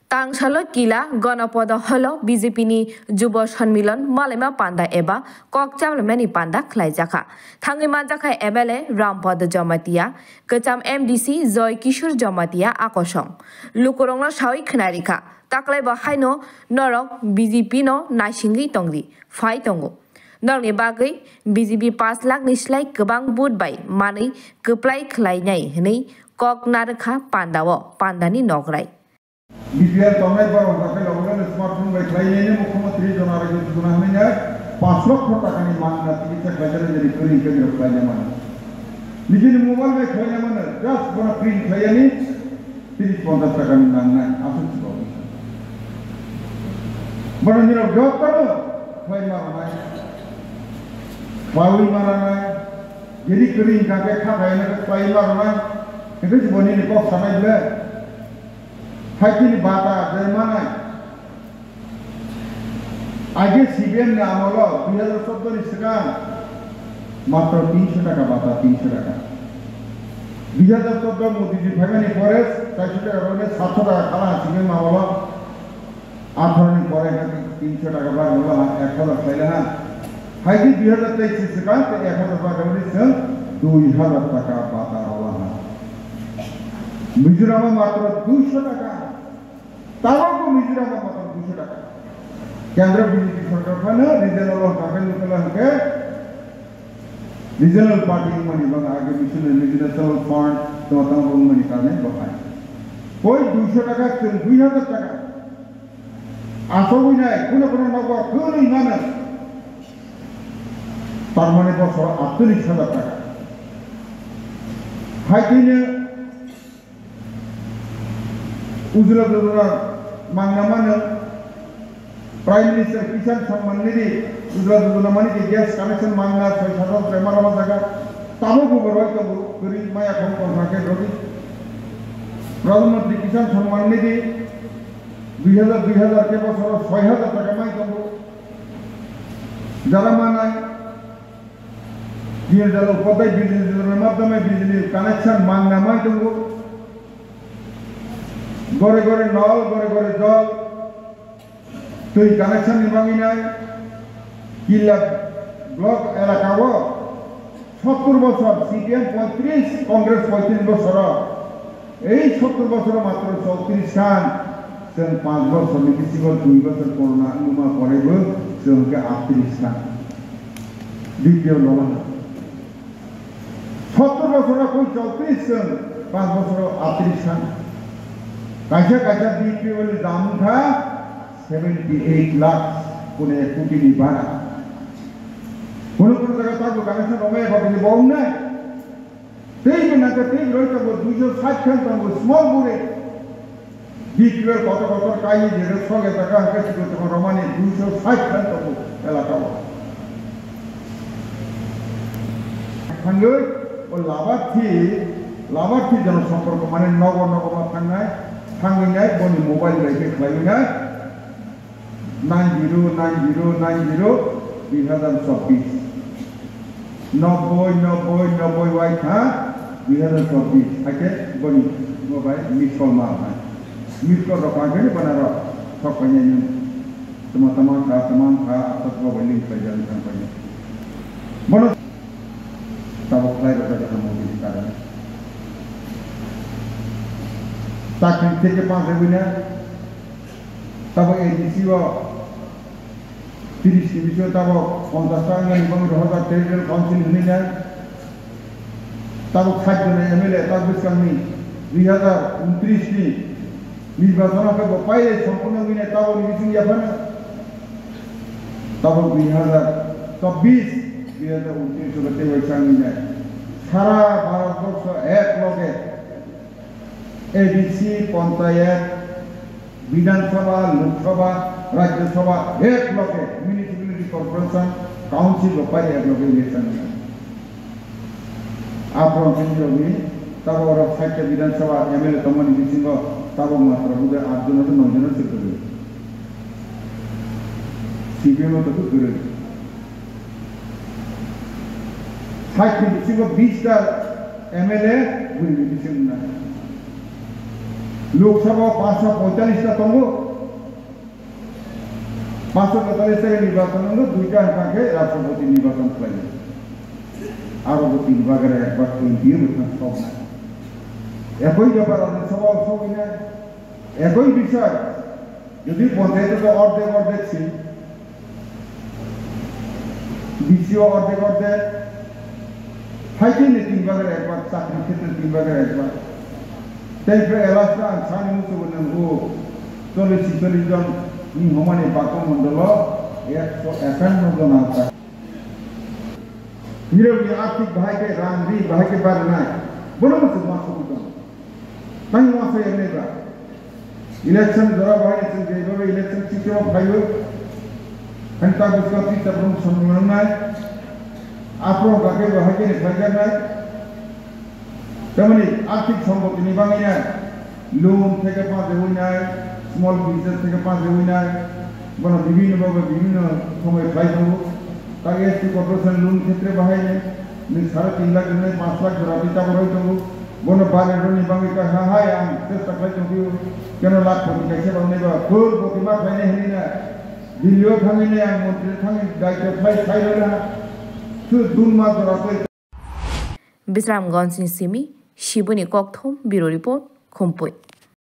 Tangshalo kila ganapada halo BJP ni Juba Sanmilan Malema Panda eba Kokchamlemani Panda Klaijaka. Thangi Manjaka ebele Rampada Jamatia, Kacham MDC Zoy Kishore Jamatia Akosong. Lukorongla Shawi Knarika, Taklai Bahaino, Norok, BJP no Nashingi Tongri, Fai Tongo. Nongni bagai BJP 5 lakh निस्लाय गोबां बुटबाय मानै गोप्लाय खलायनाय हनै कक नारखा पान्दाव पान्दानि नगराय BPR तंगनाय बारो गाखै लावनानै smartphone bye खलायनायनि मुख्यमंत्री जन आरोग्य योजना होनायनि 5 लाख टाकानि मानना चिकित्सा खलायनाय जेरै फोरों केन्द्र खलायनाय मान निजिनि मबाइल बाय खलायनाय मान जास्ट बना प्रिन्ट खलायनायनि 30-50 टाकानि नांनाय आसुति बावो बना निराव जब करो खलायनाय Bawi marana, jadi kering kakek kakek nak bayi marana, itu sebenarnya ni kok sama juga. Hati ni bata dari mana? Aje CBN ni amalo, 2017 ni sekarang, matra 300 টাকা bata 300 টাকা. 2017 Modi ji bhagani forest, 400 টাকা bole 700 টাকা khala CBN amalo, 8 ni forest 300 টাকা bata bola 1000 khaila. Haji 2023 sekarang ke 1000 টাকা beli se 2000 টাকা bata Allah. Mizoram matra 200 টাকা. Tahu ko Mizoram matra 200 টাকা. Kendra BJP sarkar khana regional और काफी local के regional party मनी बंगा आगे मिशन regional fund तो तमाम लोग मनी करने बहाय. कोई 200 টাকা 2000 টাকা. आसो भी नहीं कुन नगो कुन इमाम তার মানে বছর 48,000 টাকা হাইকিনে উজলা যোজনা মাংনা মানে প্রাইম মিনিস্টার কিষান সম্মান নিধি উজলা যোজনা মানে কি গ্যাস কানেকশন মাংনা 6,000 প্রেমার টাকা তাবো গোবর হয় তো গরি মায়া কম কম থাকে রবি প্রধানমন্ত্রী কিষান সম্মান নিধি 2000 কে বছর 6,000 টাকা মাই কম যারা মানায় dia dalam kota bisnis dalam apa bisnis connection mangna mai tunggu gore nol gore jol tuh connection ni bangi nai kila blok elakawo 70 বছর CPM 35 কংগ্রেস 35 বছর এই 70 বছর মাত্র 34 খান sen 5 বছর নিকি 2 বছর করোনা অনুমা পরেব সেনকে 38 খান দ্বিতীয় লবণ 70 বছর কই 34 জন 5 বছর 38 খান কাজা বিপি বলে দাম থা 78 লাখ কোনে কোটি নি ভাড়া কোন জায়গা তারপর কানেকশন রমে ভাবে বউ না তেই না তো তেই রইতো 260 খান তো স্মল বুড়ে বিপিএল কত কাই যে সঙ্গে টাকা হাতে তো রমানে 260 খান তো এলাকা খাঙ্গই ও লাভার্থী জনসম্পর্ক মানে নগর থাঙ্গাই বনি মোবাইল রেখে খাইনাই 909090 2024 90 ওয়াই থা 2024 আকে বনি মোবাইল মিস কল মার মিস কল রকাগে বানারা সকanya teman-teman atas mobil link pelajaran kampanye mana tabok lai pada mobil sekarang takkan থেকে 5 বিনা tabok edisi wa 30 বিষয় tabok 50 টাকা এবং 2000 টেরিটরিয়াল কাউন্সিল হইনা tabok 60 জন এমএলএ তাবক সামনি 2029 নি নির্বাচন হবে পাইলে সম্পূর্ণ হইনা tabok নিবিসিং যাবেন tabok 2024 2029 হতে হইছানি সারা ভারতবর্ষ এক লগে এডিসি পঞ্চায়েত বিধানসভা লোকসভা রাজ্যসভা এক লগে মিউনিসিপ্যালিটি কর্পোরেশন কাউন্সিল পাই এক লগে ইলেকশন আপনার কেন্দ্রী তবে ওরা 60টা বিধানসভা এমএলএ তমনি বিসিং তবে মাত্র 8 জন 9 জন সিট করবে সিপিএম তো করে 60 20টা এমএলএ বুঝি দিছেন না লোকসভা 545টা তঙ্গ 545 থেকে নির্বাচন হলো 2টা ভাগে রাষ্ট্রপতি নির্বাচন করে আরো 3 ভাগের একবার দিয়ে বলছেন সব না একই ব্যাপার সভা সবই না একই বিষয় যদি পঞ্চায়েতে অর্ধেক ছিল দ্বিতীয় অর্ধেক হাইকিনে 3 ভাগের একবার চাকরি ক্ষেত্রে 3 ভাগের একবার তাই এলাকা ছানি মুক্ত বললেন ও 40-46 জন নিহমানে পাক মন্ডল 151 জন আছে নিরবি আর্থিক ভাইকে রামরি ভাইকে পারে নাই বলে বলছে মাসুক তাই মাসে এনেবা ইলেকশন ধরা ভাইছেন যে এইভাবে ইলেকশন চিত্র ভাইও ঘন্টা বুঝতে তখন সম্মান নাই আপনার গাকে ভাইকে ভাইকে নাই তেমনি আর্থিক সম্পত্তি নিবাঙ্গি নাই লোন থেকে পাঁচে হই নাই স্মল বিজনেস থেকে পাঁচে হই নাই মানে বিভিন্নভাবে বিভিন্ন সময় পাই দেবো তাকে একটু কর্পোরেশন লোন ক্ষেত্রে বাহাই নেই 3.5 লাখ 5 লাখ ধরা দিতে পারো দেবো বনো বারের নিবাঙ্গি কা হাই আমি চেষ্টা খাই দেবো কেন লাখ কোটি কাছে বাংলা বা ফুল প্রতিমা খাইনে হেলি না দিল্লিও থামি নেই আমি মন্ত্রী থামি দায়িত্ব খাই না শুধু 2 মাস ধরা Bisramgons in Simi, Shibuni Kokthom, Bureau Report, Kumpui.